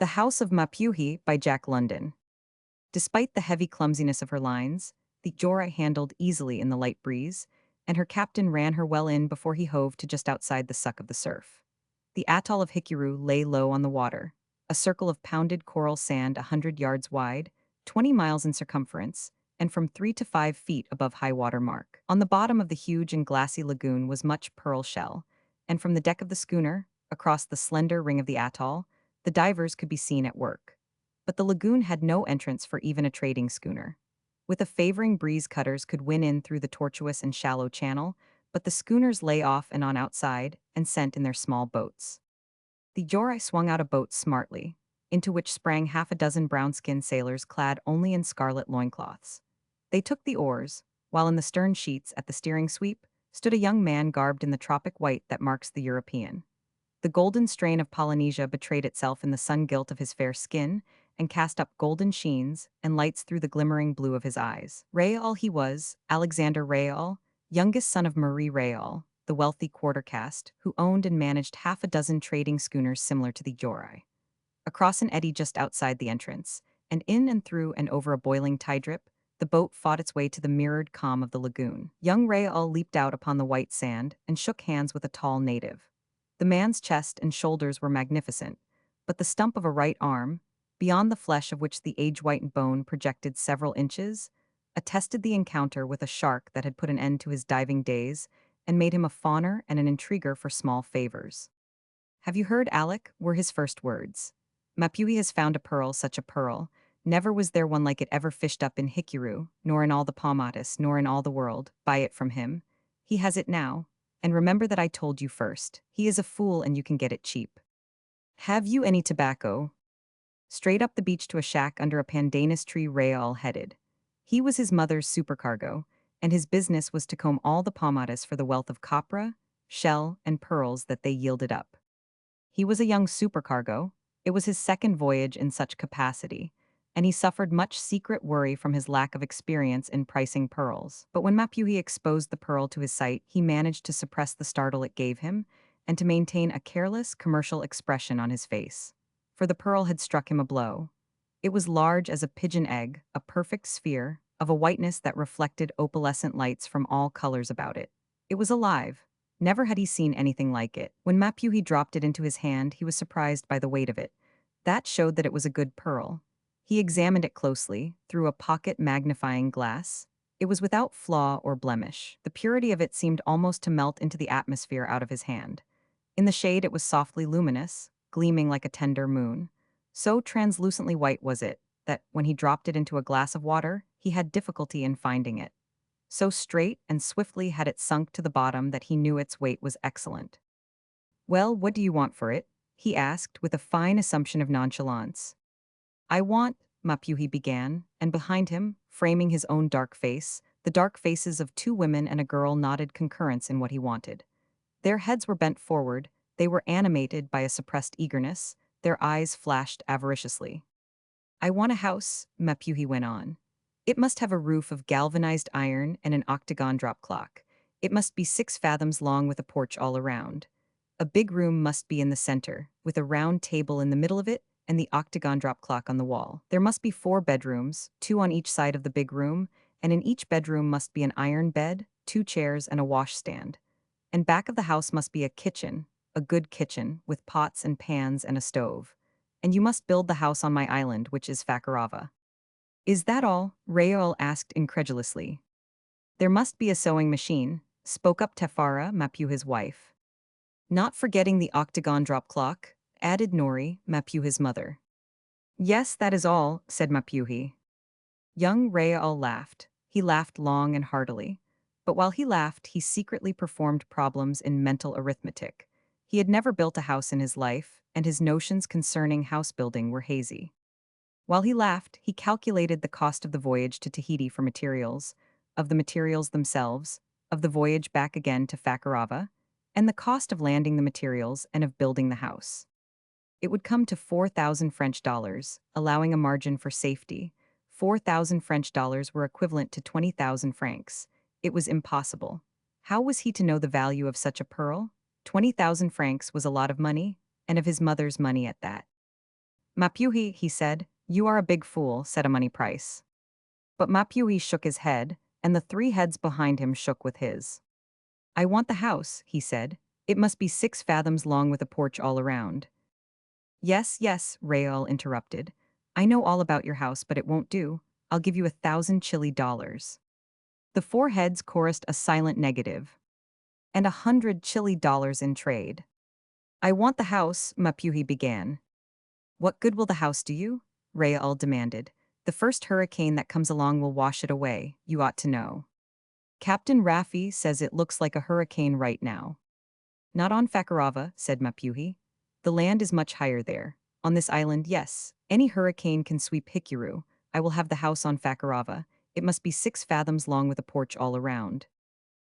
The House of Mapuhi by Jack London. Despite the heavy clumsiness of her lines, the Jorai handled easily in the light breeze, and her captain ran her well in before he hove to just outside the suck of the surf. The atoll of Hikiru lay low on the water, a circle of pounded coral sand 100 yards wide, 20 miles in circumference, and from 3 to 5 feet above high water mark. On the bottom of the huge and glassy lagoon was much pearl shell, and from the deck of the schooner, across the slender ring of the atoll, the divers could be seen at work. But the lagoon had no entrance for even a trading schooner. With a favoring breeze, cutters could win in through the tortuous and shallow channel, but the schooners lay off and on outside and sent in their small boats. The Jorai swung out a boat smartly, into which sprang half a dozen brown-skinned sailors clad only in scarlet loincloths. They took the oars, while in the stern sheets at the steering sweep stood a young man garbed in the tropic white that marks the European. The golden strain of Polynesia betrayed itself in the sun-gilt of his fair skin and cast up golden sheens and lights through the glimmering blue of his eyes. Raol he was, Alexander Raol, youngest son of Marie Raol, the wealthy quarter caste, who owned and managed half a dozen trading schooners similar to the Jorai. Across an eddy just outside the entrance, and in and through and over a boiling tide drip, the boat fought its way to the mirrored calm of the lagoon. Young Raol leaped out upon the white sand and shook hands with a tall native. The man's chest and shoulders were magnificent, but the stump of a right arm, beyond the flesh of which the age-whitened bone projected several inches, attested the encounter with a shark that had put an end to his diving days and made him a fawner and an intriguer for small favors. "Have you heard, Alec?" were his first words. "Mapuhi has found a pearl, such a pearl. Never was there one like it ever fished up in Hikiru, nor in all the Paumatus, nor in all the world. Buy it from him. He has it now. And remember that I told you first. He is a fool and you can get it cheap. Have you any tobacco?" Straight up the beach to a shack under a pandanus tree Raol headed. He was his mother's supercargo, and his business was to comb all the Paumatus for the wealth of copra, shell, and pearls that they yielded up. He was a young supercargo. It was his second voyage in such capacity, and he suffered much secret worry from his lack of experience in pricing pearls. But when Mapuhi exposed the pearl to his sight, he managed to suppress the startle it gave him and to maintain a careless, commercial expression on his face. For the pearl had struck him a blow. It was large as a pigeon egg, a perfect sphere, of a whiteness that reflected opalescent lights from all colors about it. It was alive. Never had he seen anything like it. When Mapuhi dropped it into his hand, he was surprised by the weight of it. That showed that it was a good pearl. He examined it closely, through a pocket magnifying glass. It was without flaw or blemish. The purity of it seemed almost to melt into the atmosphere out of his hand. In the shade it was softly luminous, gleaming like a tender moon. So translucently white was it, that when he dropped it into a glass of water, he had difficulty in finding it. So straight and swiftly had it sunk to the bottom that he knew its weight was excellent. "Well, what do you want for it?" he asked with a fine assumption of nonchalance. "I want," Mapuhi began, and behind him, framing his own dark face, the dark faces of two women and a girl nodded concurrence in what he wanted. Their heads were bent forward, they were animated by a suppressed eagerness, their eyes flashed avariciously. "I want a house," Mapuhi went on. "It must have a roof of galvanized iron and an octagon drop clock. It must be 6 fathoms long with a porch all around. A big room must be in the center, with a round table in the middle of it and the octagon drop clock on the wall. There must be 4 bedrooms, 2 on each side of the big room, and in each bedroom must be an iron bed, 2 chairs, and a washstand. And back of the house must be a kitchen, a good kitchen, with pots and pans and a stove. And you must build the house on my island, which is Fakarava." "Is that all?" Raoul asked incredulously. "There must be a sewing machine," spoke up Tefara, Mapuhi's wife. "Not forgetting the octagon drop clock," added Nori, Mapuhi's mother. "Yes, that is all," said Mapuhi. Young Raoul laughed. He laughed long and heartily. But while he laughed, he secretly performed problems in mental arithmetic. He had never built a house in his life, and his notions concerning house building were hazy. While he laughed, he calculated the cost of the voyage to Tahiti for materials, of the materials themselves, of the voyage back again to Fakarava, and the cost of landing the materials and of building the house. It would come to 4,000 French dollars, allowing a margin for safety. 4,000 French dollars were equivalent to 20,000 francs. It was impossible. How was he to know the value of such a pearl? 20,000 francs was a lot of money, and of his mother's money at that. Mapuhi, he said, you are a big fool, said a money price. But Mapuhi shook his head, and the three heads behind him shook with his. I want the house, he said. It must be 6 fathoms long with a porch all around. Yes, yes, Rael interrupted. I know all about your house, but it won't do. I'll give you 1,000 Chile dollars. The four heads chorused a silent negative. And 100 Chile dollars in trade. I want the house, Mapuhi began. What good will the house do you? Rael demanded. The first hurricane that comes along will wash it away, you ought to know. Captain Raffi says it looks like a hurricane right now. Not on Fakarava, said Mapuhi. The land is much higher there. On this island, yes. Any hurricane can sweep Hikuru. I will have the house on Fakarava. It must be 6 fathoms long with a porch all around.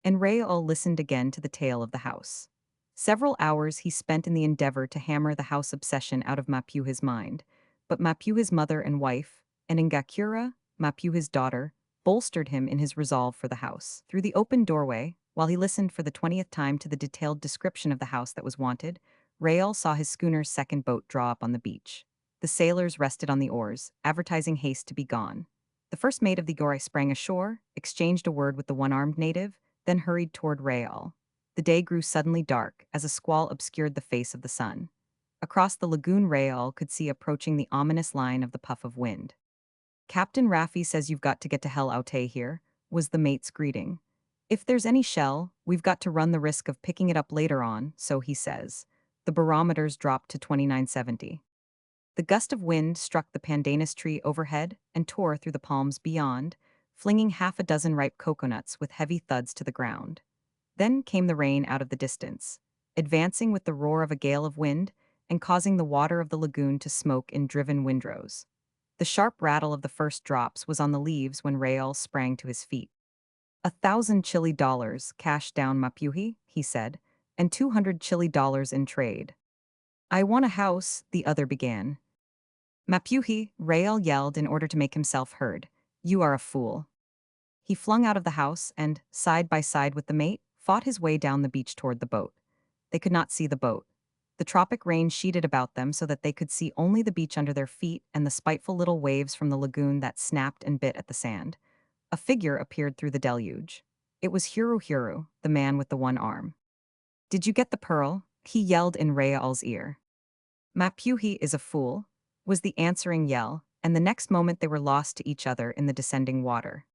And Rael listened again to the tale of the house. Several hours he spent in the endeavor to hammer the house obsession out of Mapuhi's mind, but Mapuhi's mother and wife, and Ngakura, Mapuhi's daughter, bolstered him in his resolve for the house. Through the open doorway, while he listened for the 20th time to the detailed description of the house that was wanted, Rael saw his schooner's second boat draw up on the beach. The sailors rested on the oars, advertising haste to be gone. The first mate of the Gorai sprang ashore, exchanged a word with the one-armed native, then hurried toward Rael. The day grew suddenly dark as a squall obscured the face of the sun. Across the lagoon Rael could see approaching the ominous line of the puff of wind. Captain Raffi says you've got to get to Hell Aute here, was the mate's greeting. If there's any shell, we've got to run the risk of picking it up later on, so he says. The barometers dropped to 2970. The gust of wind struck the pandanus tree overhead and tore through the palms beyond, flinging half a dozen ripe coconuts with heavy thuds to the ground. Then came the rain out of the distance, advancing with the roar of a gale of wind and causing the water of the lagoon to smoke in driven windrows. The sharp rattle of the first drops was on the leaves when Rael sprang to his feet. 1,000 Chile dollars cash down Mapuhi, he said, and 200 Chile dollars in trade. I want a house, the other began. Mapuhi, Rael yelled in order to make himself heard. You are a fool. He flung out of the house and, side by side with the mate, fought his way down the beach toward the boat. They could not see the boat. The tropic rain sheeted about them so that they could see only the beach under their feet and the spiteful little waves from the lagoon that snapped and bit at the sand. A figure appeared through the deluge. It was Huru Huru, the man with the one arm. Did you get the pearl? He yelled in Rael's ear. Mapuhi is a fool, was the answering yell, and the next moment they were lost to each other in the descending water.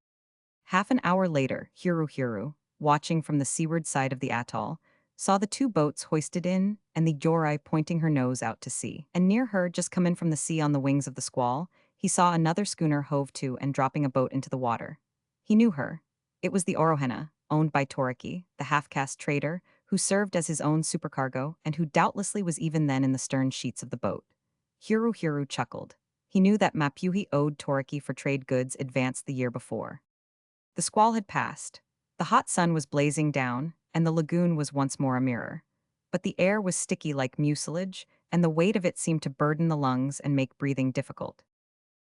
Half an hour later, Huru Huru, watching from the seaward side of the atoll, saw the two boats hoisted in and the Jorai pointing her nose out to sea. And near her, just come in from the sea on the wings of the squall, he saw another schooner hove to and dropping a boat into the water. He knew her. It was the Orohena, owned by Toriki, the half-caste trader, who served as his own supercargo and who doubtlessly was even then in the stern sheets of the boat. Huru Huru chuckled. He knew that Mapuhi owed Toriki for trade goods advanced the year before. The squall had passed. The hot sun was blazing down, and the lagoon was once more a mirror. But the air was sticky like mucilage, and the weight of it seemed to burden the lungs and make breathing difficult.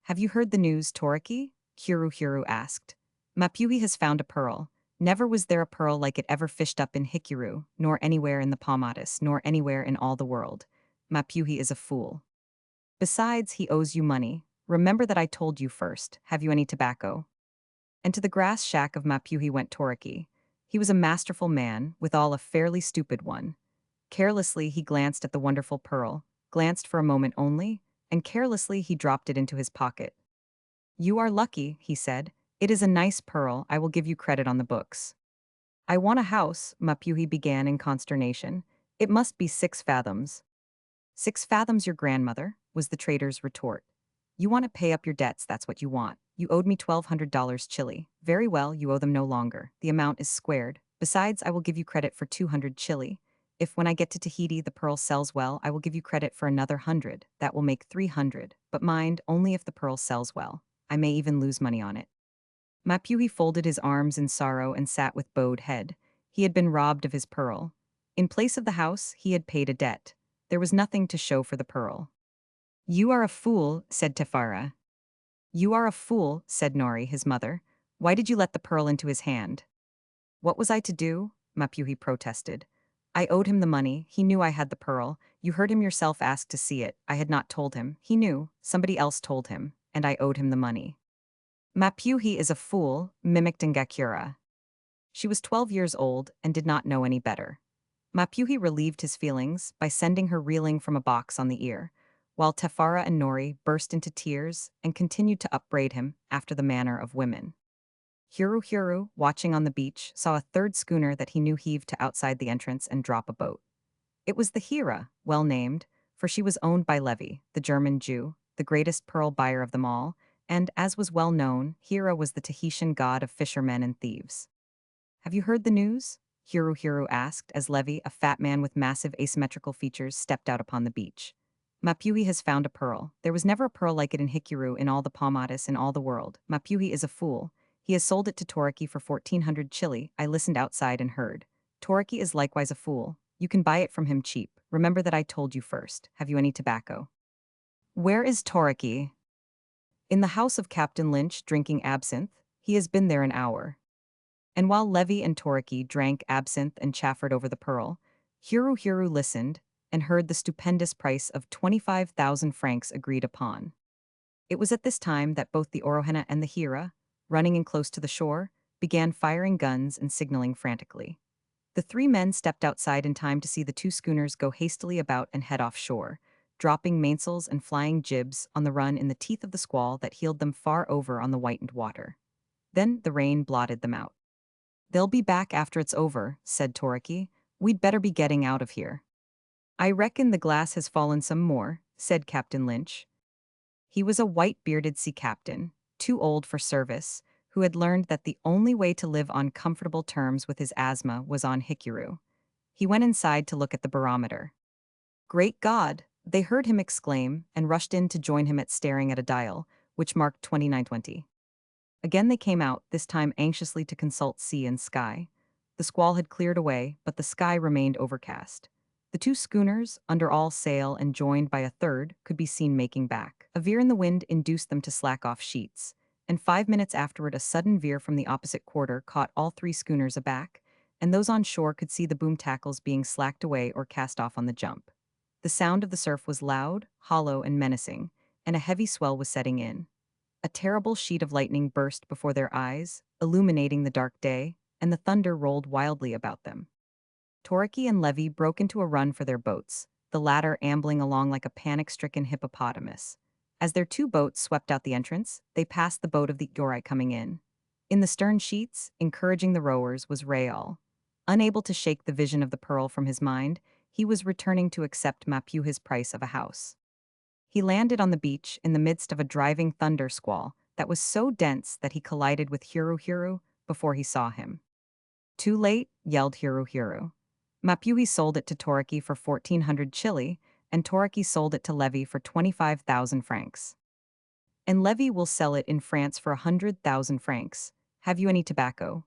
Have you heard the news, Toriki? Huru Huru asked. Mapuhi has found a pearl. Never was there a pearl like it ever fished up in Hikuru, nor anywhere in the Paumatus, nor anywhere in all the world. Mapuhi is a fool. Besides, he owes you money. Remember that I told you first. Have you any tobacco? And to the grass shack of Mapuhi went Toriki. He was a masterful man, withal a fairly stupid one. Carelessly he glanced at the wonderful pearl, glanced for a moment only, and carelessly he dropped it into his pocket. You are lucky, he said. It is a nice pearl, I will give you credit on the books. I want a house, Mapuhi began in consternation. It must be 6 fathoms. 6 fathoms your grandmother, was the trader's retort. You want to pay up your debts, that's what you want. You owed me $1,200 Chile. Very well, you owe them no longer. The amount is squared. Besides, I will give you credit for 200 Chile. If when I get to Tahiti the pearl sells well, I will give you credit for another 100. That will make 300. But mind, only if the pearl sells well. I may even lose money on it. Mapuhi folded his arms in sorrow and sat with bowed head. He had been robbed of his pearl. In place of the house, he had paid a debt. There was nothing to show for the pearl. You are a fool, said Tefara. You are a fool, said Nori, his mother. Why did you let the pearl into his hand? What was I to do? Mapuhi protested. I owed him the money, he knew I had the pearl, you heard him yourself ask to see it, I had not told him, he knew, somebody else told him, and I owed him the money. Mapuhi is a fool, mimicked Ngakura. She was 12 years old and did not know any better. Mapuhi relieved his feelings by sending her reeling from a box on the ear, while Tefara and Nori burst into tears and continued to upbraid him after the manner of women. Huru Huru, watching on the beach, saw a third schooner that he knew heave to outside the entrance and drop a boat. It was the Hira, well named, for she was owned by Levi, the German Jew, the greatest pearl buyer of them all, and, as was well known, Hira was the Tahitian god of fishermen and thieves. Have you heard the news? Huru Huru asked as Levi, a fat man with massive asymmetrical features, stepped out upon the beach. Mapuhi has found a pearl. There was never a pearl like it in Hikuru in all the Paumatas in all the world. Mapuhi is a fool. He has sold it to Toriki for 1,400 chili. I listened outside and heard. Toriki is likewise a fool. You can buy it from him cheap. Remember that I told you first. Have you any tobacco? Where is Toriki? In the house of Captain Lynch drinking absinthe. He has been there an hour. And while Levi and Toriki drank absinthe and chaffered over the pearl, Huru Huru listened and heard the stupendous price of 25,000 francs agreed upon. It was at this time that both the Orohena and the Hira, running in close to the shore, began firing guns and signaling frantically. The three men stepped outside in time to see the two schooners go hastily about and head offshore, dropping mainsails and flying jibs on the run in the teeth of the squall that heeled them far over on the whitened water. Then the rain blotted them out. They'll be back after it's over, said Toriki. We'd better be getting out of here. I reckon the glass has fallen some more, said Captain Lynch. He was a white-bearded sea captain, too old for service, who had learned that the only way to live on comfortable terms with his asthma was on Hikuru. He went inside to look at the barometer. Great God! They heard him exclaim and rushed in to join him at staring at a dial, which marked 2920. Again they came out, this time anxiously to consult sea and sky. The squall had cleared away, but the sky remained overcast. The two schooners, under all sail and joined by a third, could be seen making back. A veer in the wind induced them to slack off sheets, and 5 minutes afterward a sudden veer from the opposite quarter caught all three schooners aback, and those on shore could see the boom tackles being slacked away or cast off on the jump. The sound of the surf was loud, hollow, and menacing, and a heavy swell was setting in. A terrible sheet of lightning burst before their eyes, illuminating the dark day, and the thunder rolled wildly about them. Toriki and Levi broke into a run for their boats, the latter ambling along like a panic-stricken hippopotamus. As their two boats swept out the entrance, they passed the boat of the Yorai coming in. In the stern sheets, encouraging the rowers, was Rael. Unable to shake the vision of the pearl from his mind, he was returning to accept Mapuhi's price of a house. He landed on the beach in the midst of a driving thunder squall that was so dense that he collided with Huru Huru before he saw him. Too late, yelled Huru Huru. Mapuhi sold it to Toriki for 1,400 chili, and Toriki sold it to Levi for 25,000 francs. And Levi will sell it in France for 100,000 francs. Have you any tobacco?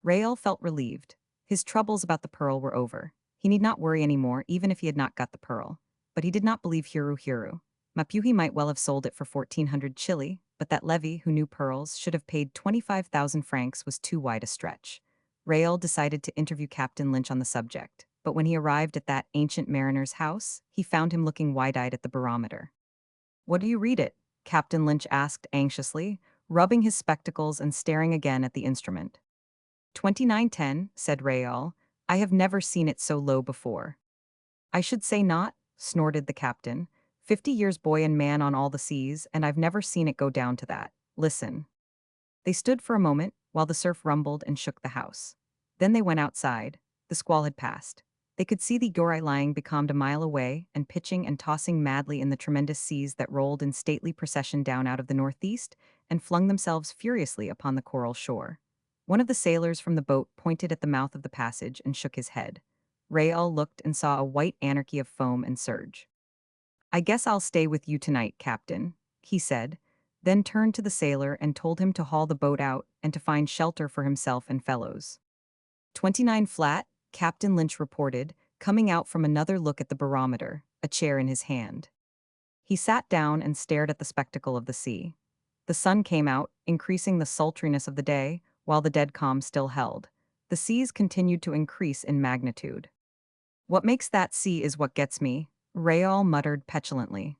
Rael felt relieved. His troubles about the pearl were over. He need not worry any more, even if he had not got the pearl. But he did not believe Huru Huru. Mapuhi might well have sold it for 1,400 chili, but that Levi, who knew pearls, should have paid 25,000 francs was too wide a stretch. Rael decided to interview Captain Lynch on the subject, but when he arrived at that ancient mariner's house, he found him looking wide-eyed at the barometer. What do you read it? Captain Lynch asked anxiously, rubbing his spectacles and staring again at the instrument. 2910, said Rael. I have never seen it so low before. I should say not, snorted the captain. 50 years boy and man on all the seas, and I've never seen it go down to that. Listen. They stood for a moment, while the surf rumbled and shook the house. Then they went outside. The squall had passed. They could see the Yorai lying becalmed a mile away and pitching and tossing madly in the tremendous seas that rolled in stately procession down out of the northeast and flung themselves furiously upon the coral shore. One of the sailors from the boat pointed at the mouth of the passage and shook his head. Rael looked and saw a white anarchy of foam and surge. I guess I'll stay with you tonight, Captain, he said, then turned to the sailor and told him to haul the boat out and to find shelter for himself and fellows. 29 flat, Captain Lynch reported, coming out from another look at the barometer, a chair in his hand. He sat down and stared at the spectacle of the sea. The sun came out, increasing the sultriness of the day, while the dead calm still held. The seas continued to increase in magnitude. What makes that sea is what gets me, Raol muttered petulantly.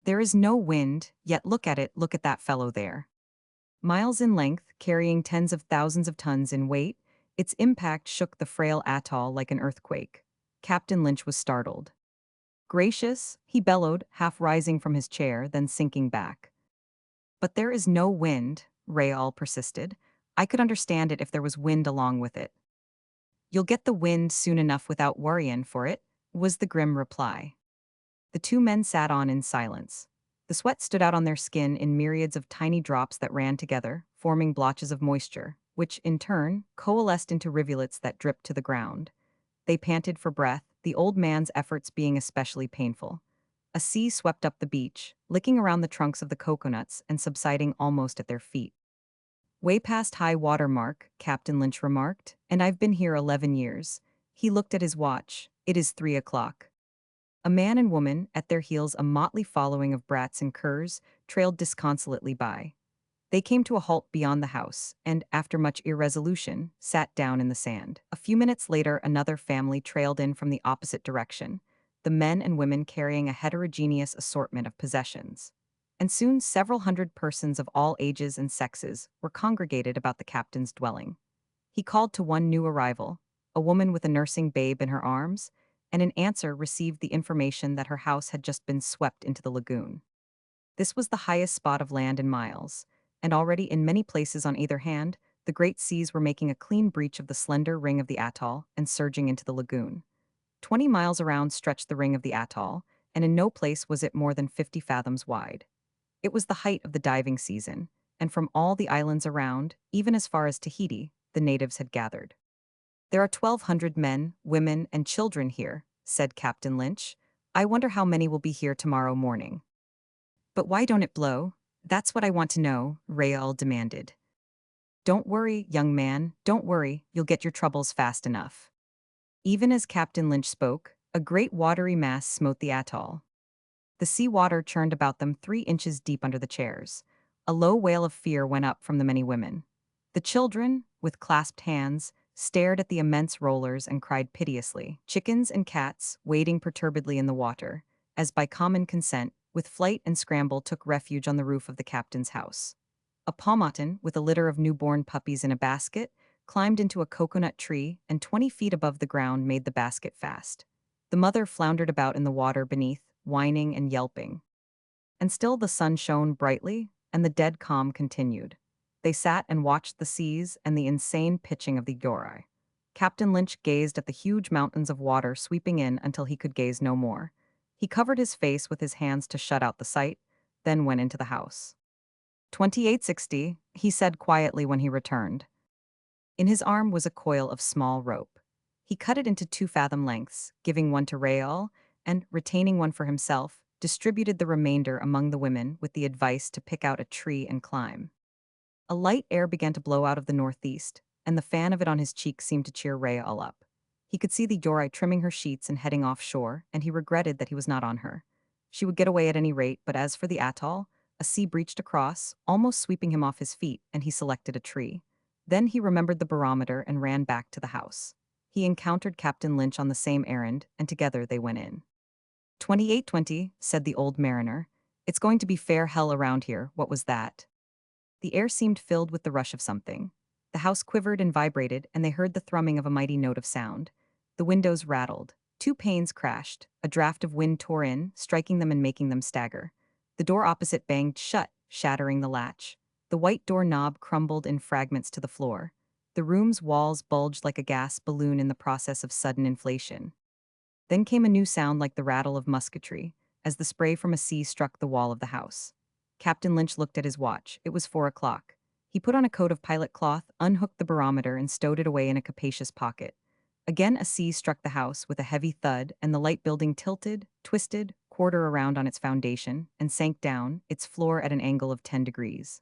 There is no wind, yet look at that fellow there. Miles in length, carrying tens of thousands of tons in weight, its impact shook the frail atoll like an earthquake. Captain Lynch was startled. Gracious, he bellowed, half rising from his chair, then sinking back. But there is no wind, Raol persisted. I could understand it if there was wind along with it. You'll get the wind soon enough without worryin' for it, was the grim reply. The two men sat on in silence. The sweat stood out on their skin in myriads of tiny drops that ran together, forming blotches of moisture, which, in turn, coalesced into rivulets that dripped to the ground. They panted for breath, the old man's efforts being especially painful. A sea swept up the beach, licking around the trunks of the coconuts and subsiding almost at their feet. Way past high water mark, Captain Lynch remarked, and I've been here 11 years. He looked at his watch. It is 3 o'clock. A man and woman, at their heels a motley following of brats and curs, trailed disconsolately by. They came to a halt beyond the house, and, after much irresolution, sat down in the sand. A few minutes later another family trailed in from the opposite direction, the men and women carrying a heterogeneous assortment of possessions. And soon several hundred persons of all ages and sexes were congregated about the captain's dwelling. He called to one new arrival, a woman with a nursing babe in her arms, and in answer received the information that her house had just been swept into the lagoon. This was the highest spot of land in miles, and already in many places on either hand, the great seas were making a clean breach of the slender ring of the atoll and surging into the lagoon. 20 miles around stretched the ring of the atoll, and in no place was it more than 50 fathoms wide. It was the height of the diving season, and from all the islands around, even as far as Tahiti, the natives had gathered. There are 1,200 men, women, and children here, said Captain Lynch. I wonder how many will be here tomorrow morning. But why don't it blow? That's what I want to know, Raoul demanded. Don't worry, young man, don't worry, you'll get your troubles fast enough. Even as Captain Lynch spoke, a great watery mass smote the atoll. The sea water churned about them 3 inches deep under the chairs. A low wail of fear went up from the many women. The children, with clasped hands, stared at the immense rollers and cried piteously. Chickens and cats, wading perturbedly in the water, as by common consent, with flight and scramble took refuge on the roof of the captain's house. A Paumotan, with a litter of newborn puppies in a basket, climbed into a coconut tree and 20 feet above the ground made the basket fast. The mother floundered about in the water beneath, whining and yelping. And still the sun shone brightly, and the dead calm continued. They sat and watched the seas and the insane pitching of the Yorai. Captain Lynch gazed at the huge mountains of water sweeping in until he could gaze no more. He covered his face with his hands to shut out the sight, then went into the house. 2860, he said quietly when he returned. In his arm was a coil of small rope. He cut it into 2 fathom lengths, giving one to Raoul, and, retaining one for himself, distributed the remainder among the women with the advice to pick out a tree and climb. A light air began to blow out of the northeast, and the fan of it on his cheek seemed to cheer Raoul up. He could see the Yorai trimming her sheets and heading offshore, and he regretted that he was not on her. She would get away at any rate, but as for the atoll, a sea breached across, almost sweeping him off his feet, and he selected a tree. Then he remembered the barometer and ran back to the house. He encountered Captain Lynch on the same errand, and together they went in. 2820, said the old mariner. It's going to be fair hell around here. What was that? The air seemed filled with the rush of something. The house quivered and vibrated, and they heard the thrumming of a mighty note of sound. The windows rattled. 2 panes crashed. A draft of wind tore in, striking them and making them stagger. The door opposite banged shut, shattering the latch. The white door knob crumbled in fragments to the floor. The room's walls bulged like a gas balloon in the process of sudden inflation. Then came a new sound like the rattle of musketry, as the spray from a sea struck the wall of the house. Captain Lynch looked at his watch. It was 4 o'clock. He put on a coat of pilot cloth, unhooked the barometer, and stowed it away in a capacious pocket. Again a sea struck the house with a heavy thud, and the light building tilted, twisted, quarter around on its foundation, and sank down, its floor at an angle of 10 degrees.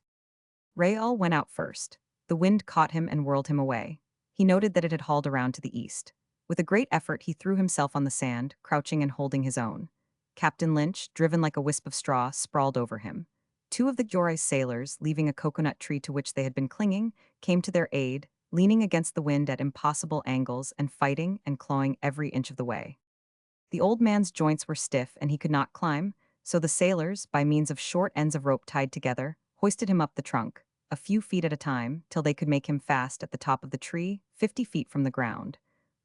Raoul went out first. The wind caught him and whirled him away. He noted that it had hauled around to the east. With a great effort he threw himself on the sand, crouching and holding his own. Captain Lynch, driven like a wisp of straw, sprawled over him. 2 of the Yorai's sailors, leaving a coconut tree to which they had been clinging, came to their aid, leaning against the wind at impossible angles and fighting and clawing every inch of the way. The old man's joints were stiff and he could not climb, so the sailors, by means of short ends of rope tied together, hoisted him up the trunk, a few feet at a time, till they could make him fast at the top of the tree, 50 feet from the ground.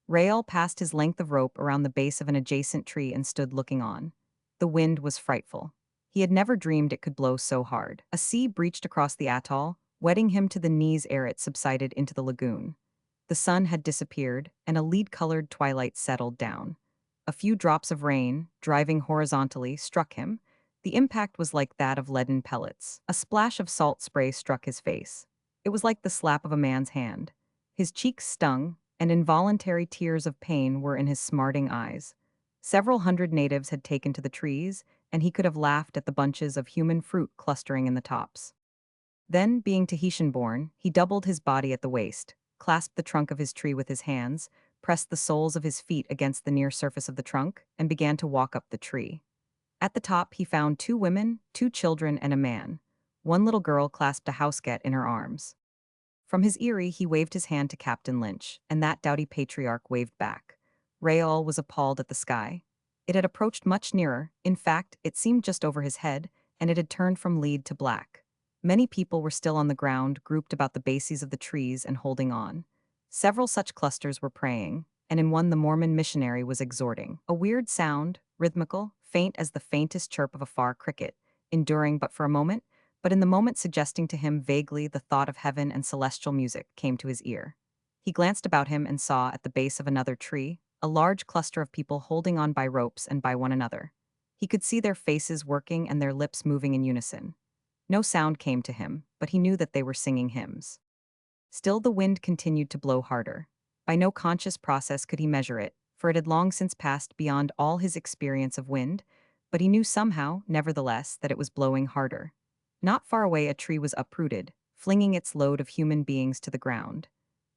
Rael passed his length of rope around the base of an adjacent tree and stood looking on. The wind was frightful. He had never dreamed it could blow so hard. A sea breached across the atoll, wetting him to the knees ere it subsided into the lagoon. The sun had disappeared, and a lead-colored twilight settled down. A few drops of rain, driving horizontally, struck him. The impact was like that of leaden pellets. A splash of salt spray struck his face. It was like the slap of a man's hand. His cheeks stung, and involuntary tears of pain were in his smarting eyes. Several hundred natives had taken to the trees, and he could have laughed at the bunches of human fruit clustering in the tops. Then, being Tahitian-born, he doubled his body at the waist, clasped the trunk of his tree with his hands, pressed the soles of his feet against the near surface of the trunk, and began to walk up the tree. At the top, he found 2 women, 2 children, and a man. One little girl clasped a housecat in her arms. From his eyrie, he waved his hand to Captain Lynch, and that doughty patriarch waved back. Raoul was appalled at the sky. It had approached much nearer, in fact, it seemed just over his head, and it had turned from lead to black. Many people were still on the ground, grouped about the bases of the trees and holding on. Several such clusters were praying, and in one the Mormon missionary was exhorting. A weird sound, rhythmical, faint as the faintest chirp of a far cricket, enduring but for a moment, but in the moment suggesting to him vaguely the thought of heaven and celestial music, came to his ear. He glanced about him and saw, at the base of another tree, a large cluster of people holding on by ropes and by one another. He could see their faces working and their lips moving in unison. No sound came to him, but he knew that they were singing hymns. Still the wind continued to blow harder. By no conscious process could he measure it, for it had long since passed beyond all his experience of wind, but he knew somehow, nevertheless, that it was blowing harder. Not far away a tree was uprooted, flinging its load of human beings to the ground.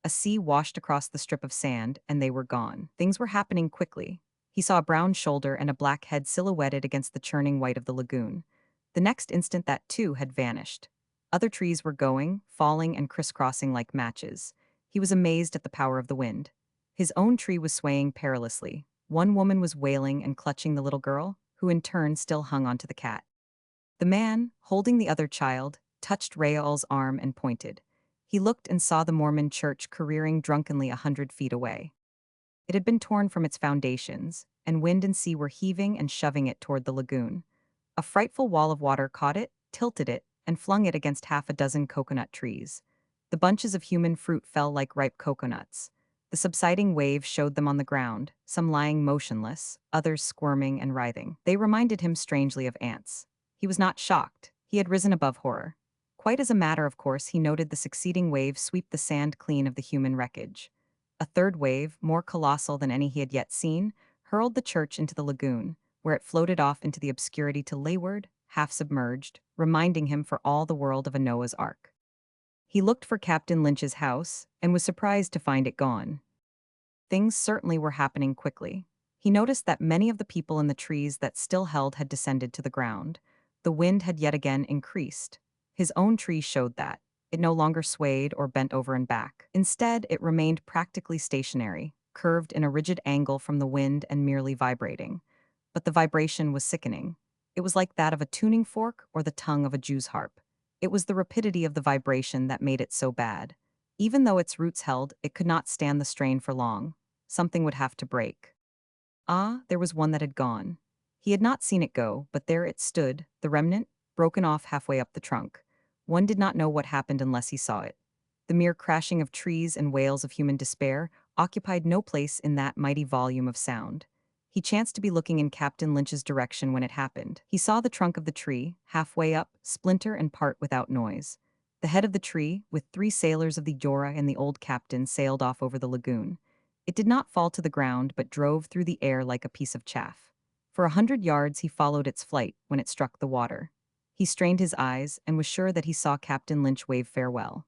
A sea washed across the strip of sand, and they were gone. Things were happening quickly. He saw a brown shoulder and a black head silhouetted against the churning white of the lagoon. The next instant that, too, had vanished. Other trees were going, falling, and crisscrossing like matches. He was amazed at the power of the wind. His own tree was swaying perilously. One woman was wailing and clutching the little girl, who in turn still hung onto the cat. The man, holding the other child, touched Raoul's arm and pointed. He looked and saw the Mormon church careering drunkenly 100 feet away. It had been torn from its foundations, and wind and sea were heaving and shoving it toward the lagoon. A frightful wall of water caught it, tilted it, and flung it against half a dozen coconut trees. The bunches of human fruit fell like ripe coconuts. The subsiding wave showed them on the ground, some lying motionless, others squirming and writhing. They reminded him strangely of ants. He was not shocked. He had risen above horror. Quite as a matter of course, he noted the succeeding wave sweep the sand clean of the human wreckage. A third wave, more colossal than any he had yet seen, hurled the church into the lagoon, where it floated off into the obscurity to leeward, half submerged, reminding him for all the world of a Noah's Ark. He looked for Captain Lynch's house, and was surprised to find it gone. Things certainly were happening quickly. He noticed that many of the people in the trees that still held had descended to the ground. The wind had yet again increased. His own tree showed that. It no longer swayed or bent over and back. Instead, it remained practically stationary, curved in a rigid angle from the wind and merely vibrating. But the vibration was sickening. It was like that of a tuning fork or the tongue of a Jew's harp. It was the rapidity of the vibration that made it so bad. Even though its roots held, it could not stand the strain for long. Something would have to break. Ah, there was one that had gone. He had not seen it go, but there it stood, the remnant, broken off halfway up the trunk. One did not know what happened unless he saw it. The mere crashing of trees and wails of human despair occupied no place in that mighty volume of sound. He chanced to be looking in Captain Lynch's direction when it happened. He saw the trunk of the tree, halfway up, splinter and part without noise. The head of the tree, with 3 sailors of the Jora and the old captain, sailed off over the lagoon. It did not fall to the ground, but drove through the air like a piece of chaff. For 100 yards he followed its flight when it struck the water. He strained his eyes and was sure that he saw Captain Lynch wave farewell.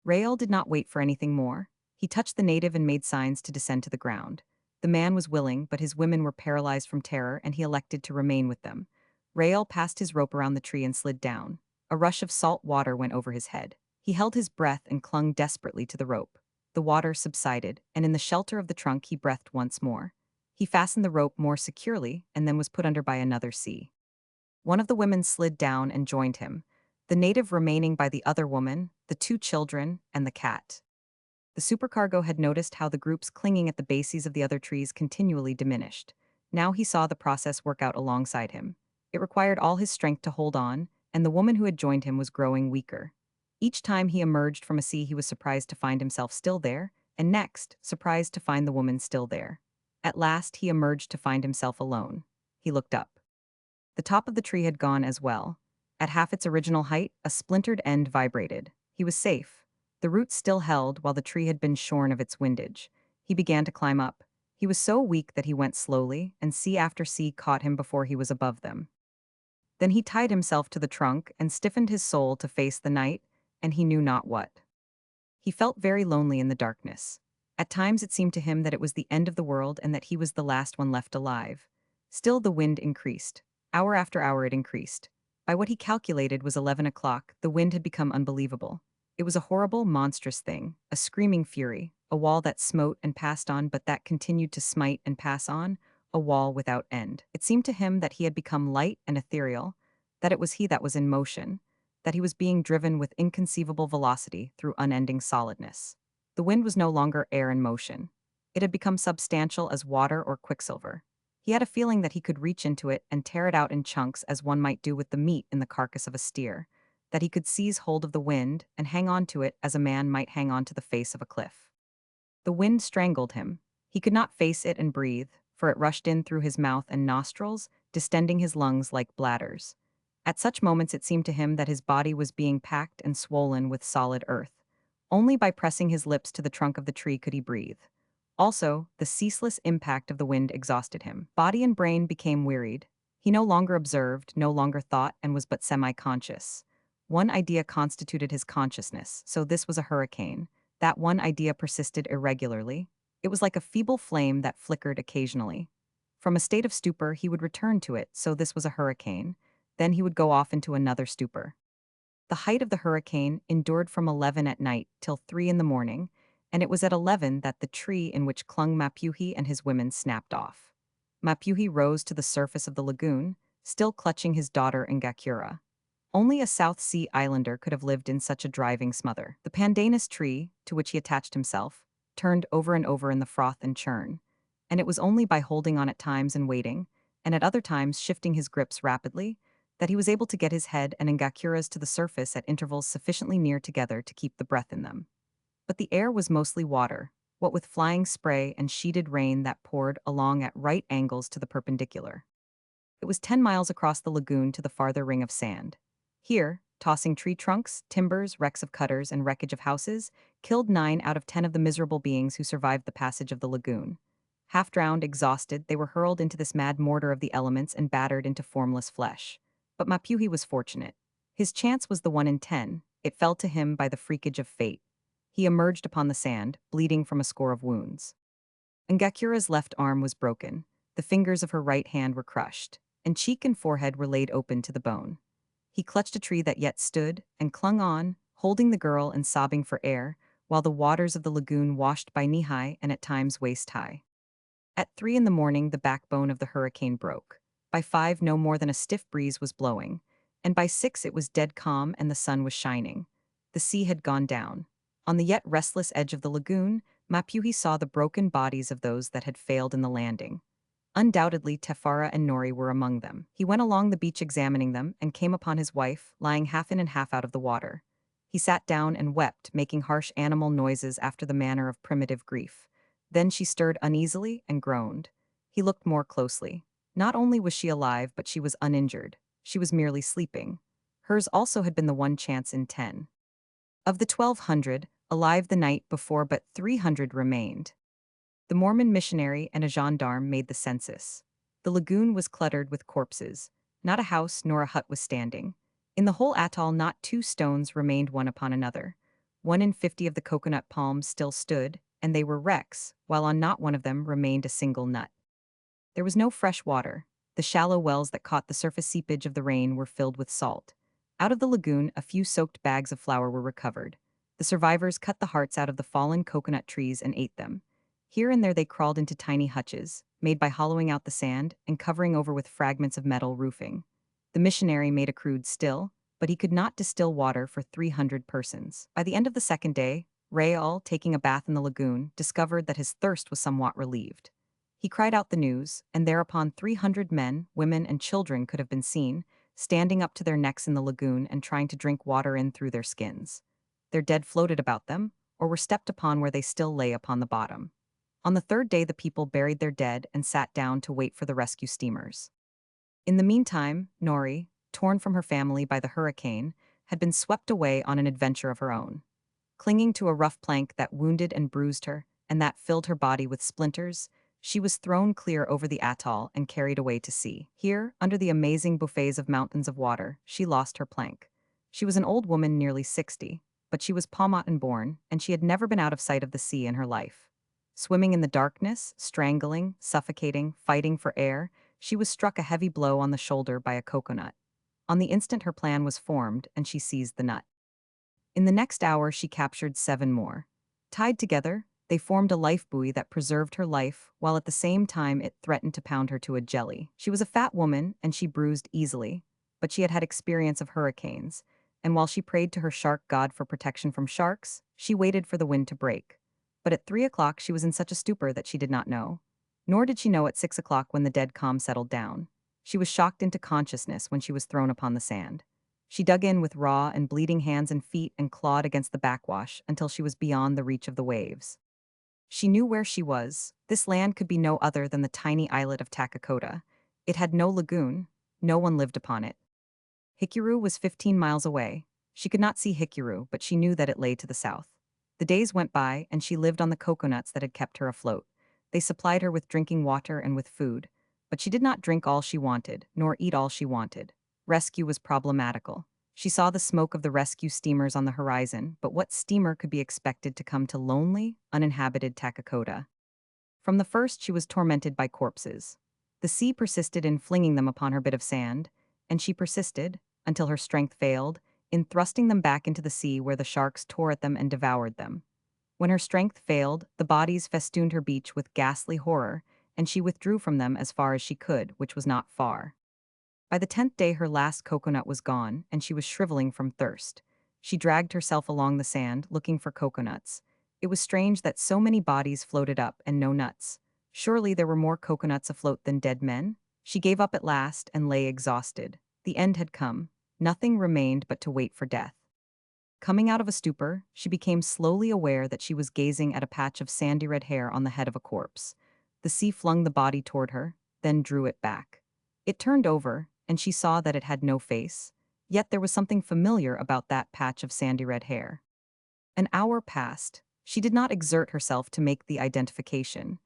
Raoul did not wait for anything more. He touched the native and made signs to descend to the ground. The man was willing, but his women were paralyzed from terror, and he elected to remain with them. Raoul passed his rope around the tree and slid down. A rush of salt water went over his head. He held his breath and clung desperately to the rope. the water subsided, and in the shelter of the trunk he breathed once more. He fastened the rope more securely and then was put under by another sea. One of the women slid down and joined him, the native remaining by the other woman, the two children, and the cat. The supercargo had noticed how the groups clinging at the bases of the other trees continually diminished. Now he saw the process work out alongside him. It required all his strength to hold on, and the woman who had joined him was growing weaker. Each time he emerged from a sea, he was surprised to find himself still there, and next, surprised to find the woman still there. At last, he emerged to find himself alone. He looked up. The top of the tree had gone as well. At half its original height, a splintered end vibrated. He was safe. The roots still held while the tree had been shorn of its windage. He began to climb up. He was so weak that he went slowly, and sea after sea caught him before he was above them. Then he tied himself to the trunk and stiffened his soul to face the night, and he knew not what. He felt very lonely in the darkness. At times it seemed to him that it was the end of the world and that he was the last one left alive. Still the wind increased. Hour after hour it increased. By what he calculated was 11 o'clock, the wind had become unbelievable. It was a horrible, monstrous thing, a screaming fury, a wall that smote and passed on but that continued to smite and pass on, a wall without end. It seemed to him that he had become light and ethereal, that it was he that was in motion, that he was being driven with inconceivable velocity through unending solidness. The wind was no longer air in motion. It had become substantial as water or quicksilver. He had a feeling that he could reach into it and tear it out in chunks as one might do with the meat in the carcass of a steer, that he could seize hold of the wind and hang on to it as a man might hang on to the face of a cliff. The wind strangled him. He could not face it and breathe, for it rushed in through his mouth and nostrils, distending his lungs like bladders. At such moments it seemed to him that his body was being packed and swollen with solid earth. Only by pressing his lips to the trunk of the tree could he breathe. Also, the ceaseless impact of the wind exhausted him. Body and brain became wearied. He no longer observed, no longer thought, and was but semi-conscious. One idea constituted his consciousness, so this was a hurricane. That one idea persisted irregularly. It was like a feeble flame that flickered occasionally. From a state of stupor, he would return to it, so this was a hurricane. Then he would go off into another stupor. The height of the hurricane endured from 11 at night till 3 in the morning, and it was at 11 that the tree in which clung Mapuhi and his women snapped off. Mapuhi rose to the surface of the lagoon, still clutching his daughter Ngakura. Only a South Sea islander could have lived in such a driving smother. The pandanus tree, to which he attached himself, turned over and over in the froth and churn, and it was only by holding on at times and waiting, and at other times shifting his grips rapidly, that he was able to get his head and Ngakura's to the surface at intervals sufficiently near together to keep the breath in them. But the air was mostly water, what with flying spray and sheeted rain that poured along at right angles to the perpendicular. It was 10 miles across the lagoon to the farther ring of sand. Here, tossing tree trunks, timbers, wrecks of cutters, and wreckage of houses, killed 9 out of 10 of the miserable beings who survived the passage of the lagoon. Half drowned, exhausted, they were hurled into this mad mortar of the elements and battered into formless flesh. But Mapuhi was fortunate. His chance was the 1 in 10. It fell to him by the freakage of fate. He emerged upon the sand, bleeding from a score of wounds. Ngakura's left arm was broken, the fingers of her right hand were crushed, and cheek and forehead were laid open to the bone. He clutched a tree that yet stood, and clung on, holding the girl and sobbing for air, while the waters of the lagoon washed by knee-high and at times waist-high. At 3 in the morning the backbone of the hurricane broke. By 5 no more than a stiff breeze was blowing, and by 6 it was dead calm and the sun was shining. The sea had gone down. On the yet restless edge of the lagoon, Mapuhi saw the broken bodies of those that had failed in the landing. Undoubtedly Tefara and Nori were among them. He went along the beach examining them and came upon his wife, lying half in and half out of the water. He sat down and wept, making harsh animal noises after the manner of primitive grief. Then she stirred uneasily and groaned. He looked more closely. Not only was she alive, but she was uninjured. She was merely sleeping. Hers also had been the 1 chance in 10. Of the 1,200, alive the night before, but 300 remained. The Mormon missionary and a gendarme made the census. The lagoon was cluttered with corpses. Not a house nor a hut was standing. In the whole atoll not 2 stones remained one upon another. 1 in 50 of the coconut palms still stood, and they were wrecks, while on not one of them remained a single nut. There was no fresh water. The shallow wells that caught the surface seepage of the rain were filled with salt. Out of the lagoon, a few soaked bags of flour were recovered. The The survivors cut the hearts out of the fallen coconut trees and ate them. Here and there they crawled into tiny hutches, made by hollowing out the sand and covering over with fragments of metal roofing. The missionary made a crude still, but he could not distill water for 300 persons. By the end of the second day, Rael, taking a bath in the lagoon, discovered that his thirst was somewhat relieved. He cried out the news, and thereupon 300 men, women, and children could have been seen, standing up to their necks in the lagoon and trying to drink water in through their skins. Their dead floated about them, or were stepped upon where they still lay upon the bottom. On the third day the people buried their dead and sat down to wait for the rescue steamers. In the meantime, Nori, torn from her family by the hurricane, had been swept away on an adventure of her own. Clinging to a rough plank that wounded and bruised her, and that filled her body with splinters, she was thrown clear over the atoll and carried away to sea. Here, under the amazing buffets of mountains of water, she lost her plank. She was an old woman nearly 60, but she was Paumotan born, and she had never been out of sight of the sea in her life. Swimming in the darkness, strangling, suffocating, fighting for air, she was struck a heavy blow on the shoulder by a coconut. On the instant her plan was formed, and she seized the nut. In the next hour she captured 7 more. Tied together, they formed a life buoy that preserved her life, while at the same time it threatened to pound her to a jelly. She was a fat woman, and she bruised easily, but she had had experience of hurricanes, and while she prayed to her shark god for protection from sharks, she waited for the wind to break. But at 3 o'clock she was in such a stupor that she did not know. Nor did she know at 6 o'clock when the dead calm settled down. She was shocked into consciousness when she was thrown upon the sand. She dug in with raw and bleeding hands and feet and clawed against the backwash until she was beyond the reach of the waves. She knew where she was. This land could be no other than the tiny islet of Takakota. It had no lagoon. No one lived upon it. Hikuru was 15 miles away. She could not see Hikuru, but she knew that it lay to the south. The days went by, and she lived on the coconuts that had kept her afloat. They supplied her with drinking water and with food, but she did not drink all she wanted, nor eat all she wanted. Rescue was problematical. She saw the smoke of the rescue steamers on the horizon, but what steamer could be expected to come to lonely, uninhabited Takakota? From the first she was tormented by corpses. The sea persisted in flinging them upon her bit of sand, and she persisted, until her strength failed, in thrusting them back into the sea where the sharks tore at them and devoured them. When her strength failed, the bodies festooned her beach with ghastly horror, and she withdrew from them as far as she could, which was not far. By the 10th day her last coconut was gone, and she was shriveling from thirst. She dragged herself along the sand, looking for coconuts. It was strange that so many bodies floated up and no nuts. Surely there were more coconuts afloat than dead men? She gave up at last and lay exhausted. The end had come. Nothing remained but to wait for death. Coming out of a stupor, she became slowly aware that she was gazing at a patch of sandy red hair on the head of a corpse. The sea flung the body toward her, then drew it back. It turned over, and she saw that it had no face, yet there was something familiar about that patch of sandy red hair. An hour passed. She did not exert herself to make the identification.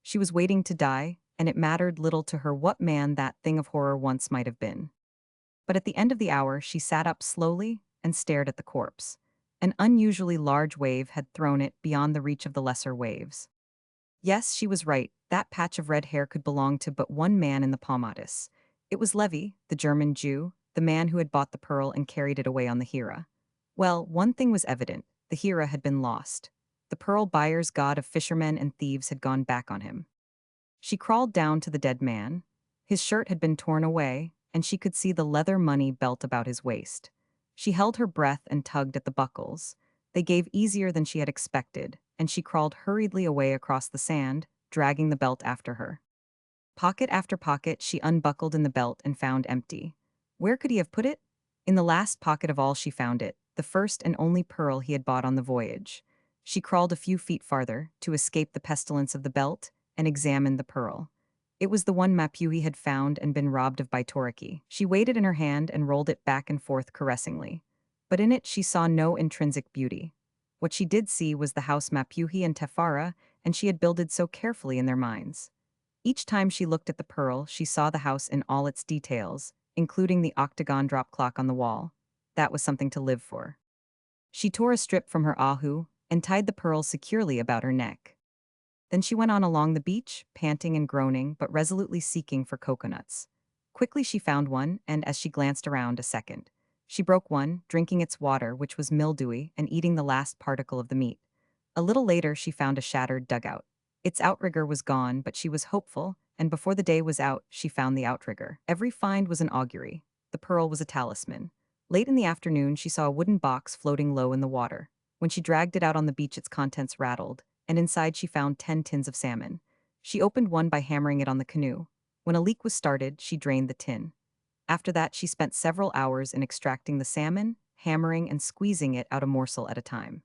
She was waiting to die, and it mattered little to her what man that thing of horror once might have been. But at the end of the hour she sat up slowly and stared at the corpse. An unusually large wave had thrown it beyond the reach of the lesser waves. Yes, she was right, that patch of red hair could belong to but one man in the Paumotus. It was Levi, the German Jew, the man who had bought the pearl and carried it away on the Hira. Well, one thing was evident, the Hira had been lost. The pearl buyer's god of fishermen and thieves had gone back on him. She crawled down to the dead man. His shirt had been torn away, and she could see the leather money belt about his waist. She held her breath and tugged at the buckles. They gave easier than she had expected, and she crawled hurriedly away across the sand, dragging the belt after her. Pocket after pocket she unbuckled in the belt and found empty. Where could he have put it? In the last pocket of all she found it, the first and only pearl he had bought on the voyage. She crawled a few feet farther, to escape the pestilence of the belt, and examined the pearl. It was the one Mapuhi had found and been robbed of by Toriki. She weighed it in her hand and rolled it back and forth caressingly. But in it she saw no intrinsic beauty. What she did see was the house Mapuhi and Tefara, and she had builded so carefully in their minds. Each time she looked at the pearl, she saw the house in all its details, including the octagon drop clock on the wall. That was something to live for. She tore a strip from her ahu and tied the pearl securely about her neck. Then she went on along the beach, panting and groaning, but resolutely seeking for coconuts. Quickly she found one, and as she glanced around, a second. She broke one, drinking its water, which was mildewy, and eating the last particle of the meat. A little later, she found a shattered dugout. Its outrigger was gone, but she was hopeful, and before the day was out, she found the outrigger. Every find was an augury. The pearl was a talisman. Late in the afternoon, she saw a wooden box floating low in the water. When she dragged it out on the beach, its contents rattled, and inside she found 10 tins of salmon. She opened one by hammering it on the canoe. When a leak was started, she drained the tin. After that, she spent several hours in extracting the salmon, hammering and squeezing it out a morsel at a time.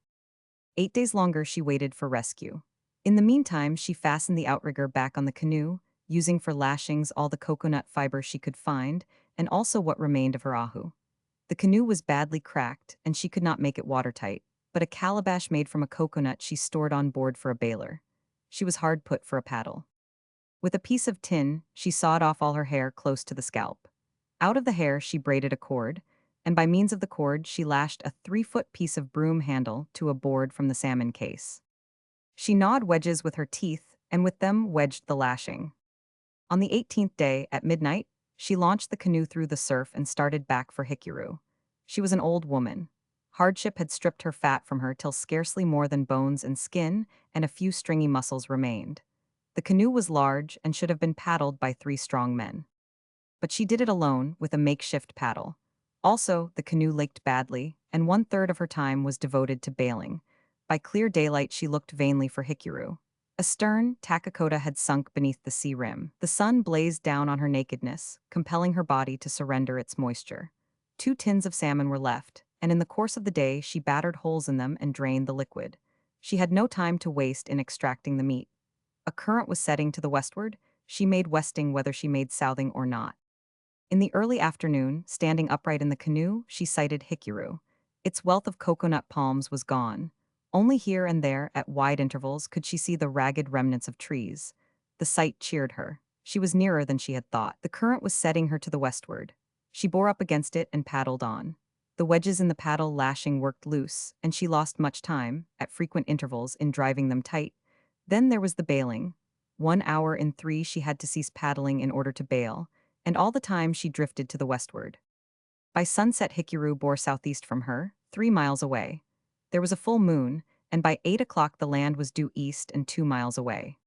8 days longer she waited for rescue. In the meantime, she fastened the outrigger back on the canoe, using for lashings all the coconut fiber she could find, and also what remained of her ahu. The canoe was badly cracked, and she could not make it watertight, but a calabash made from a coconut she stored on board for a bailer. She was hard put for a paddle. With a piece of tin, she sawed off all her hair close to the scalp. Out of the hair she braided a cord, and by means of the cord she lashed a 3-foot piece of broom handle to a board from the salmon case. She gnawed wedges with her teeth, and with them wedged the lashing. On the 18th day, at midnight, she launched the canoe through the surf and started back for Hikuru. She was an old woman. Hardship had stripped her fat from her till scarcely more than bones and skin, and a few stringy muscles remained. The canoe was large and should have been paddled by 3 strong men. But she did it alone, with a makeshift paddle. Also, the canoe leaked badly, and 1/3 of her time was devoted to bailing. By clear daylight she looked vainly for Hikuru. Astern, Takakota had sunk beneath the sea rim. The sun blazed down on her nakedness, compelling her body to surrender its moisture. 2 tins of salmon were left, and in the course of the day she battered holes in them and drained the liquid. She had no time to waste in extracting the meat. A current was setting to the westward. She made westing whether she made southing or not. In the early afternoon, standing upright in the canoe, she sighted Hikuru. Its wealth of coconut palms was gone. Only here and there, at wide intervals, could she see the ragged remnants of trees. The sight cheered her. She was nearer than she had thought. The current was setting her to the westward. She bore up against it and paddled on. The wedges in the paddle lashing worked loose, and she lost much time, at frequent intervals, in driving them tight. Then there was the bailing. 1 hour in 3 she had to cease paddling in order to bail, and all the time she drifted to the westward. By sunset Hikuru bore southeast from her, 3 miles away. There was a full moon, and by 8 o'clock the land was due east and 2 miles away.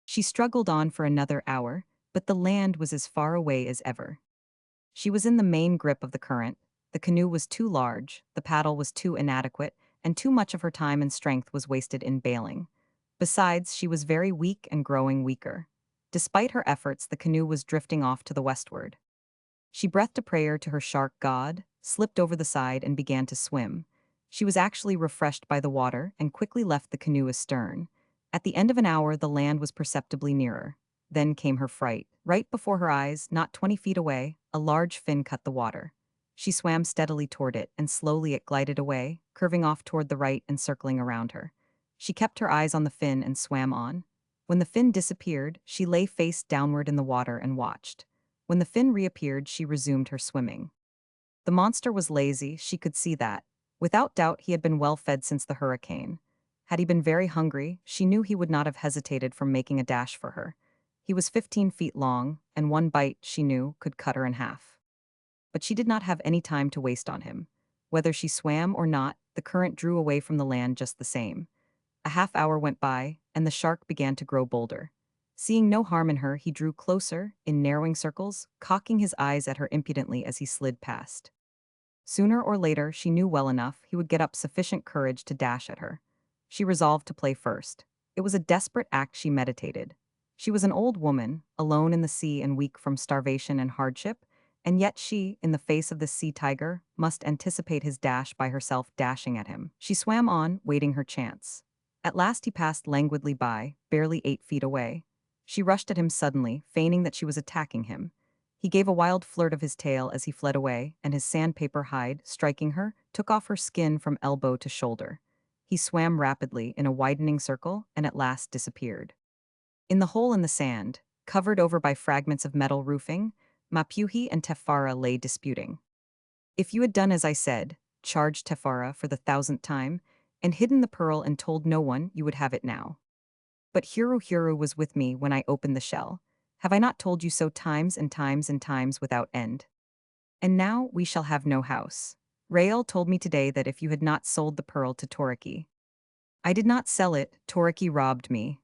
She struggled on for another hour, but the land was as far away as ever. She was in the main grip of the current. The canoe was too large, the paddle was too inadequate, and too much of her time and strength was wasted in bailing. Besides, she was very weak and growing weaker. Despite her efforts, the canoe was drifting off to the westward. She breathed a prayer to her shark god, slipped over the side, and began to swim. She was actually refreshed by the water and quickly left the canoe astern. At the end of an hour, the land was perceptibly nearer. Then came her fright. Right before her eyes, not 20 feet away, a large fin cut the water. She swam steadily toward it, and slowly it glided away, curving off toward the right and circling around her. She kept her eyes on the fin and swam on. When the fin disappeared, she lay face downward in the water and watched. When the fin reappeared, she resumed her swimming. The monster was lazy, she could see that. Without doubt, he had been well fed since the hurricane. Had he been very hungry, she knew he would not have hesitated from making a dash for her. He was 15 feet long, and one bite, she knew, could cut her in half. But she did not have any time to waste on him. Whether she swam or not, the current drew away from the land just the same. A half-hour went by, and the shark began to grow bolder. Seeing no harm in her, he drew closer, in narrowing circles, cocking his eyes at her impudently as he slid past. Sooner or later, she knew well enough, he would get up sufficient courage to dash at her. She resolved to play first. It was a desperate act she meditated. She was an old woman, alone in the sea and weak from starvation and hardship, and yet she, in the face of this sea tiger, must anticipate his dash by herself dashing at him. She swam on, waiting her chance. At last he passed languidly by, barely 8 feet away. She rushed at him suddenly, feigning that she was attacking him. He gave a wild flirt of his tail as he fled away, and his sandpaper hide, striking her, took off her skin from elbow to shoulder. He swam rapidly in a widening circle and at last disappeared. In the hole in the sand, covered over by fragments of metal roofing, Mapuhi and Tefara lay disputing. "If you had done as I said," charged Tefara for the 1,000th time, "and hidden the pearl and told no one, you would have it now. But Huru was with me when I opened the shell. Have I not told you so times and times and times without end?" And now we shall have no house. Rael told me today that if you had not sold the pearl to Toriki. I did not sell it, Toriki robbed me.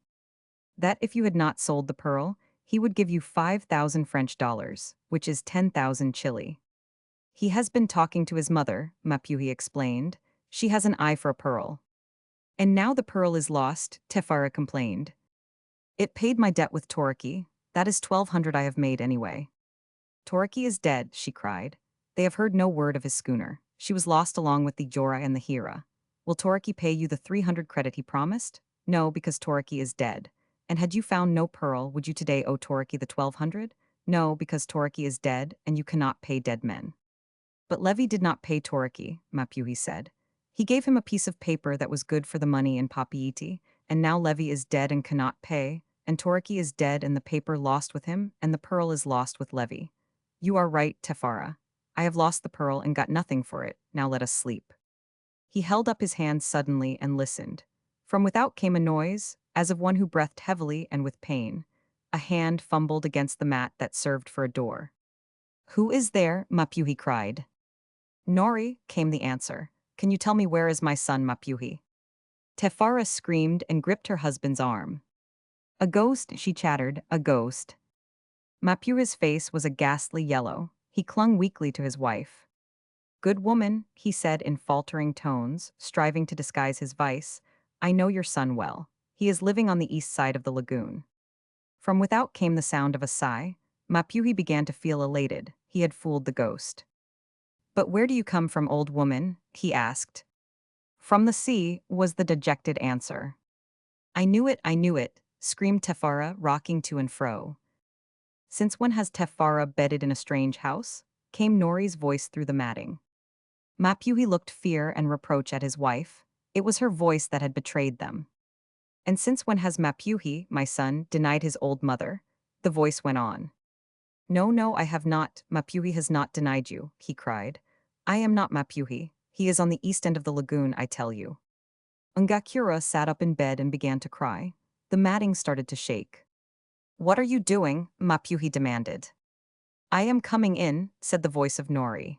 That if you had not sold the pearl, he would give you 5,000 French dollars, which is 10,000 Chile. He has been talking to his mother, Mapuhi explained. She has an eye for a pearl. And now the pearl is lost, Tefara complained. It paid my debt with Toriki. That is 1,200 I have made anyway. Toriki is dead, she cried. They have heard no word of his schooner. She was lost along with the Jora and the Hira. Will Toriki pay you the 300 credit he promised? No, because Toriki is dead. And had you found no pearl, would you today owe Toriki the 1,200? No, because Toriki is dead, and you cannot pay dead men. But Levi did not pay Toriki, Mapuhi said. He gave him a piece of paper that was good for the money in Papeete, and now Levi is dead and cannot pay, and Toriki is dead and the paper lost with him, and the pearl is lost with Levi. You are right, Tefara. I have lost the pearl and got nothing for it, now let us sleep. He held up his hand suddenly and listened. From without came a noise, as of one who breathed heavily and with pain. A hand fumbled against the mat that served for a door. Who is there? Mapuhi cried. Nori, came the answer. Can you tell me where is my son, Mapuhi? Tefara screamed and gripped her husband's arm. A ghost, she chattered, a ghost. Mapuhi's face was a ghastly yellow. He clung weakly to his wife. Good woman, he said in faltering tones, striving to disguise his vice. I know your son well. He is living on the east side of the lagoon. From without came the sound of a sigh. Mapuhi began to feel elated. He had fooled the ghost. But where do you come from, old woman? He asked. From the sea, was the dejected answer. I knew it, screamed Tefara, rocking to and fro. Since when has Tefara bedded in a strange house? Came Nori's voice through the matting. Mapuhi looked fear and reproach at his wife. It was her voice that had betrayed them. And since when has Mapuhi, my son, denied his old mother? The voice went on. No, no, I have not. Mapuhi has not denied you, he cried. I am not Mapuhi. He is on the east end of the lagoon, I tell you. Ngakura sat up in bed and began to cry. The matting started to shake. What are you doing? Mapuhi demanded. I am coming in, said the voice of Nori.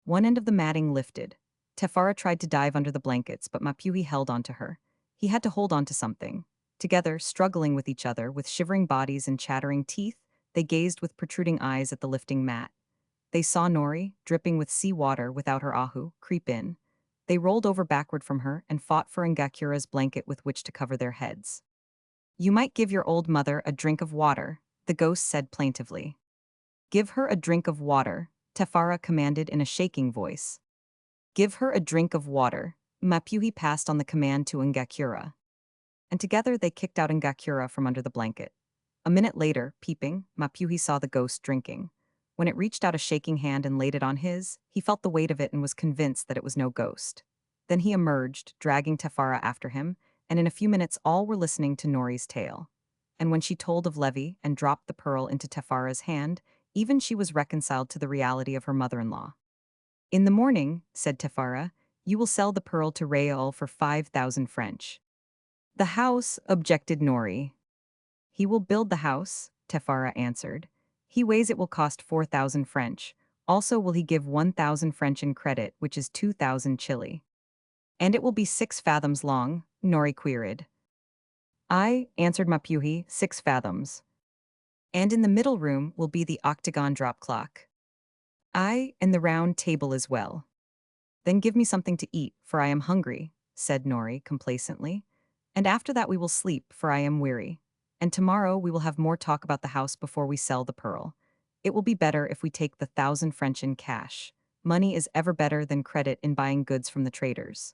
One end of the matting lifted. Tefara tried to dive under the blankets, but Mapuhi held onto her. He had to hold on to something. Together, struggling with each other, with shivering bodies and chattering teeth, they gazed with protruding eyes at the lifting mat. They saw Nori, dripping with sea water without her ahu, creep in. They rolled over backward from her and fought for Ngakura's blanket with which to cover their heads. You might give your old mother a drink of water, the ghost said plaintively. Give her a drink of water, Tefara commanded in a shaking voice. Give her a drink of water, Mapuhi passed on the command to Ngakura. And together they kicked out Ngakura from under the blanket. A minute later, peeping, Mapuhi saw the ghost drinking. When it reached out a shaking hand and laid it on his, he felt the weight of it and was convinced that it was no ghost. Then he emerged, dragging Tefara after him, and in a few minutes all were listening to Nori's tale. And when she told of Levi and dropped the pearl into Tefara's hand, even she was reconciled to the reality of her mother-in-law. In the morning, said Tefara, you will sell the pearl to Raoul for 5,000 French. The house, objected Nori. He will build the house, Tefara answered. He weighs it will cost 4,000 French. Also will he give 1,000 French in credit, which is 2,000 Chile. And it will be 6 fathoms long, Nori queried. I, answered Mapuhi, 6 fathoms. And in the middle room will be the octagon drop clock. I, and the round table as well. Then give me something to eat, for I am hungry, said Nori complacently. And after that we will sleep, for I am weary. And tomorrow we will have more talk about the house before we sell the pearl. It will be better if we take the 1,000 French in cash. Money is ever better than credit in buying goods from the traders.